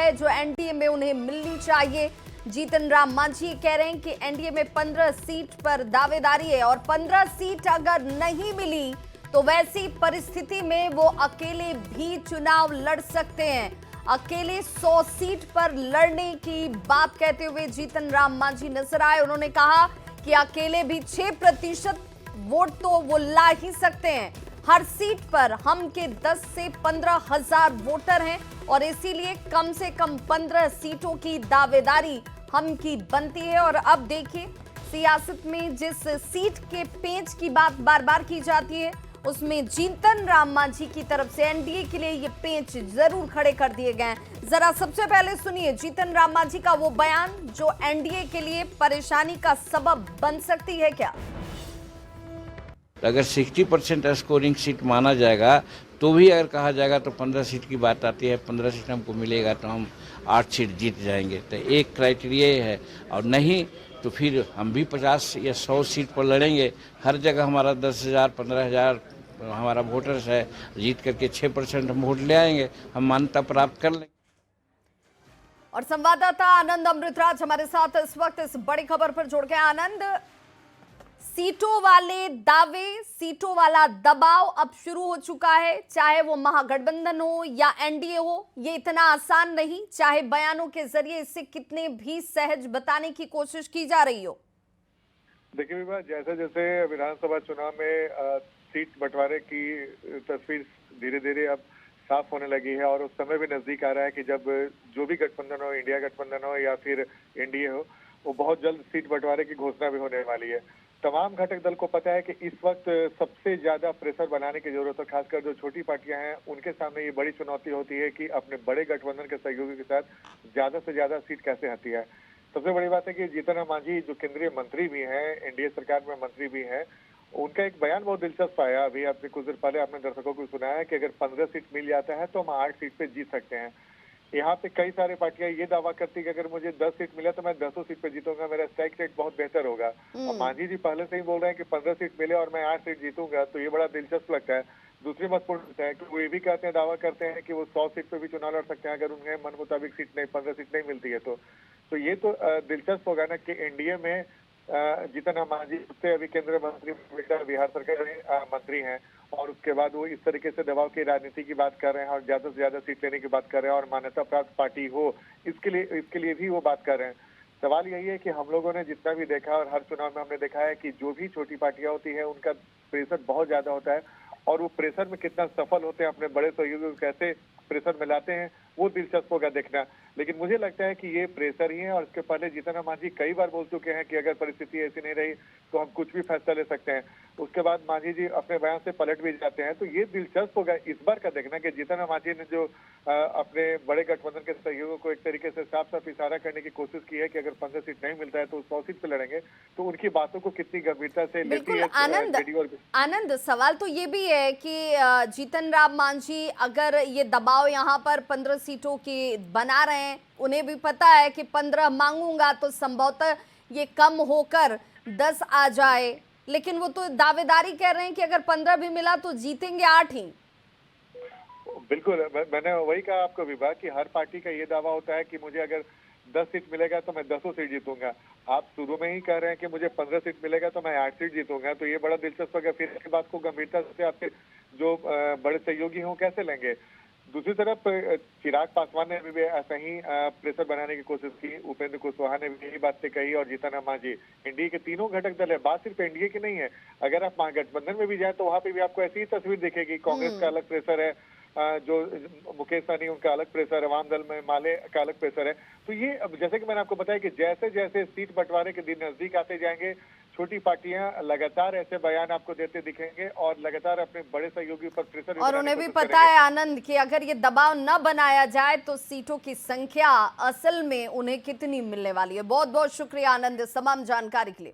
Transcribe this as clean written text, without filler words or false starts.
है जो एनडीए में उन्हें मिलनी चाहिए। जीतन राम मांझी कह रहे हैं कि एनडीए में 15 सीट पर दावेदारी है और 15 सीट अगर नहीं मिली तो वैसी परिस्थिति में वो अकेले भी चुनाव लड़ सकते हैं। अकेले 100 सीट पर लड़ने की बात कहते हुए जीतन राम मांझी नजर आए। उन्होंने कहा कि अकेले भी 6% वोट तो वो ला ही सकते हैं। हर सीट पर हम के 10 से 15 हजार वोटर हैं और इसीलिए कम से कम 15 सीटों की दावेदारी हम की बनती है। और अब देखिए, सियासत में जिस सीट के पेंच की बात बार बार की जाती है उसमें जीतन राम मांझी की तरफ से एनडीए के लिए ये पेंच जरूर खड़े कर दिए गए हैं। जरा सबसे पहले सुनिए जीतन राम मांझी का वो बयान जो एनडीए के लिए परेशानी का सबब बन सकती है क्या। अगर 60% स्कोरिंग सीट माना जाएगा तो भी अगर कहा जाएगा तो 15 सीट की बात आती है। 15 सीट हमको मिलेगा तो हम 8 सीट जीत जाएंगे, तो एक क्राइटेरिया है। और नहीं तो फिर हम भी 50 या 100 सीट पर लड़ेंगे। हर जगह हमारा 10,000 15,000 हमारा वोटर्स है, जीत करके 6% हम वोट ले आएंगे, हम मान्यता प्राप्त कर लेंगे। और संवाददाता आनंद अमृतराज हमारे साथ इस वक्त इस बड़ी खबर पर जुड़ गए। आनंद, सीटों वाले दावे, सीटों वाला दबाव अब शुरू हो चुका है, चाहे वो महागठबंधन हो या एनडीए हो। ये इतना आसान नहीं, चाहे बयानों के जरिए इससे कितने भी सहज बताने की कोशिश की जा रही हो। देखिए विभा, जैसे जैसे विधानसभा चुनाव में सीट बंटवारे की तस्वीर धीरे धीरे अब साफ होने लगी है और उस समय भी नजदीक आ रहा है कि जब जो भी गठबंधन हो, इंडिया गठबंधन हो या फिर एनडीए हो, वो बहुत जल्द सीट बंटवारे की घोषणा भी होने वाली है। तमाम घटक दल को पता है कि इस वक्त सबसे ज्यादा प्रेशर बनाने की जरूरत है। खासकर जो छोटी पार्टियां हैं उनके सामने ये बड़ी चुनौती होती है कि अपने बड़े गठबंधन के सहयोगी के साथ ज्यादा से ज्यादा सीट कैसे हती है। सबसे बड़ी बात है कि जीतन राम मांझी जो केंद्रीय मंत्री भी हैं, एनडीए सरकार में मंत्री भी हैं, उनका एक बयान बहुत दिलचस्प आया। अभी आपने कुछ देर पहले आपने दर्शकों को सुनाया कि अगर 15 सीट मिल जाता है तो हम 8 सीट पे जीत सकते हैं। यहाँ पे कई सारे पार्टियां ये दावा करती है कि अगर मुझे 10 सीट मिला तो मैं 10 सीट पे जीतूंगा, मेरा स्ट्राइक रेट बहुत बेहतर होगा। और मांझी जी पहले से ही बोल रहे हैं कि 15 सीट मिले और मैं 8 सीट जीतूंगा, तो ये बड़ा दिलचस्प लगता है। दूसरी महत्वपूर्ण है कि वो ये भी कहते हैं, दावा करते हैं कि वो 100 सीट पे भी चुनाव लड़ सकते हैं अगर उन्हें मन मुताबिक सीट नहीं 15 सीट नहीं मिलती है तो ये तो दिलचस्प होगा ना कि एनडीए में जीतन राम मांझी से अभी केंद्रीय मंत्री बिहार सरकार में मंत्री हैं और उसके बाद वो इस तरीके से दबाव की राजनीति की बात कर रहे हैं और ज्यादा से ज्यादा सीट लेने की बात कर रहे हैं और मान्यता प्राप्त पार्टी हो इसके लिए भी वो बात कर रहे हैं। सवाल यही है कि हम लोगों ने जितना भी देखा और हर चुनाव में हमने देखा है कि जो भी छोटी पार्टियां होती है उनका प्रेशर बहुत ज्यादा होता है और वो प्रेशर में कितना सफल होते हैं, अपने बड़े सहयोगियों को कैसे प्रेशर में लाते हैं, वो दिलचस्प होगा देखना। लेकिन मुझे लगता है कि ये प्रेशर ही है और इसके पहले जीतन राम मांझी कई बार बोल चुके हैं कि अगर परिस्थिति ऐसी नहीं रही तो हम कुछ भी फैसला ले सकते हैं। उसके बाद मांझी जी अपने बयान से पलट भी जाते हैं। तो ये दिलचस्प होगा इस बार का देखना कि जीतन राम मांझी ने जो अपने बड़े गठबंधन के सहयोगियों को एक तरीके से साफ साफ इशारा करने की कोशिश की है कि अगर 15 सीट नहीं मिलता है तो 100 सीट पे लड़ेंगे, तो उनकी बातों को कितनी गंभीरता से लेती है आनंद, सवाल तो ये भी है कि जीतन राम मांझी अगर ये दबाव यहाँ पर 15 सीटों की बना रहे हैं, उन्हें भी पता है कि 15 मांगूंगा तो संभवतः ये कम होकर 10 आ जाए, लेकिन वो तो दावेदारी कर रहे हैं कि अगर 15 भी मिला तो जीतेंगे 8 ही। बिल्कुल, मैंने वही कहा आपको विभा कि हर पार्टी का ये दावा होता है कि मुझे अगर 10 सीट मिलेगा तो मैं 10 सीट जीतूंगा। आप शुरू में ही कह रहे हैं कि मुझे 15 सीट मिलेगा तो मैं 8 सीट जीतूंगा, तो ये बड़ा दिलचस्प होगा। फिर इसके बात को गंभीरता से आपके जो बड़े सहयोगी हों कैसे लेंगे। दूसरी तरफ चिराग पासवान ने भी ऐसा ही प्रेशर बनाने की कोशिश की, उपेंद्र कुशवाहा ने भी यही बातें कही और जीतन राम मांझी। एनडीए के तीनों घटक दल है, बात सिर्फ एनडीए की नहीं है। अगर आप महागठबंधन में भी जाए तो वहां पे भी आपको ऐसी ही तस्वीर दिखेगी। कांग्रेस का अलग प्रेशर है, जो मुकेश सहनी उनका अलग प्रेशर है, वाम दल में माले का अलग प्रेशर है। तो ये अब जैसे कि मैंने आपको बताया कि जैसे जैसे सीट बंटवारे के दिन नजदीक आते जाएंगे, छोटी पार्टियां लगातार ऐसे बयान आपको देते दिखेंगे और लगातार अपने बड़े सहयोगी पर प्रेशर। और उन्हें भी पता है आनंद कि अगर ये दबाव न बनाया जाए तो सीटों की संख्या असल में उन्हें कितनी मिलने वाली है। बहुत बहुत शुक्रिया आनंद इस तमाम जानकारी के लिए।